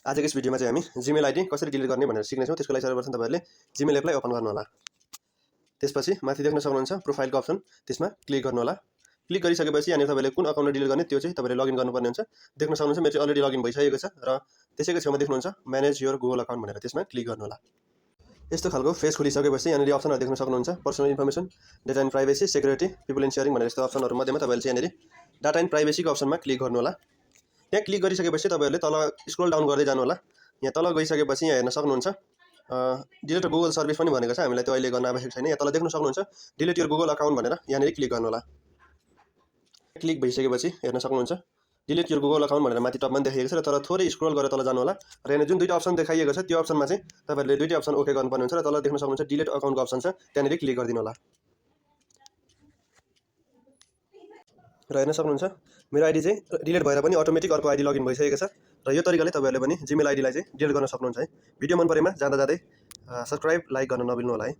आजको यस भिडियोमा चाहिँ हामी जीमेल आइडी कसरी डिलिट गर्ने भनेर सिक्नेछौँ। त्यसको लागि सर्वप्रथम तपाईहरुले जीमेल एपलाई ओपन गर्नु होला। त्यसपछि माथि देख्न सक्नुहुन्छ प्रोफाइलको अप्सन, त्यसमा क्लिक गर्नु होला। क्लिक गरिसकेपछि यहाँनिर तपाईले कुन अकाउन्टले डिलिट गर्ने त्यो चाहिँ तपाईले लगइन गर्नुपर्ने हुन्छ। देख्न सक्नुहुन्छ मेरो चाहिँ अलरेडी लगइन भइसकेको छ र त्यसैको छेउमा देख्नुहुन्छ म्यानेज योर गुगल अकाउन्ट भनेर, त्यसमा क्लिक गर्नु होला। यस्तो खालको फेस खोलिसकेपछि यहाँनिर अप्सनहरु देख्न सक्नुहुन्छ, personal information, data and privacy, security, people and sharing भनेर यस्तो अप्सनहरु मध्येमा तपाईले चाहिँ यहाँनिर डाटा एन्ड प्राइभेसीको अप्सनमा क्लिक गर्नु होला। यहाँ क्लिक गरिसकेपछि तपाईहरुले तल स्क्रोल डाउन गर्दै जानु होला। यहाँ तल गइसकेपछि यहाँ हेर्न सक्नुहुन्छ डिलिट गुगल सर्भिस पनि भनेको छ, हामीलाई त्यो अहिले गर्न आवश्यक छैन। यहाँ तल देख्न सक्नुहुन्छ डिलिट योर गुगल अकाउन्ट भनेर यहाँनिर क्लिक गर्नु होला। क्लिक भइसकेपछि हेर्न सक्नुहुन्छ डिलिट योर गुगल अकाउन्ट भनेर माथि टपमा देखाइएको छ र तर थोरै स्क्रोल गरेर तल जानु होला र यहाँ जुन दुईटा अप्सन देखाइएको छ त्यो अप्सनमा चाहिँ तपाईहरुले दुईटा अप्सन ओके गर्नुपर्ने हुन्छ र तल देख्न सक्नुहुन्छ डिलिट अकाउन्टको अप्सन छ, त्यहाँनिर क्लिक गरिदिनु होला। र हेर्न सक्नुहुन्छ मेरो आइडी चाहिँ डिलिट भएर पनि अटोमेटिक अर्को आइडी लगइन भइसकेको छ र यो तरिकाले तपाईहरुले पनि जीमेल आइडीलाई चाहिँ डिलिट गर्न सक्नुहुन्छ है। भिडियो मन परेमा जाँदा जाँदै सब्स्क्राइब, लाइक गर्न नबिल्नु होला है।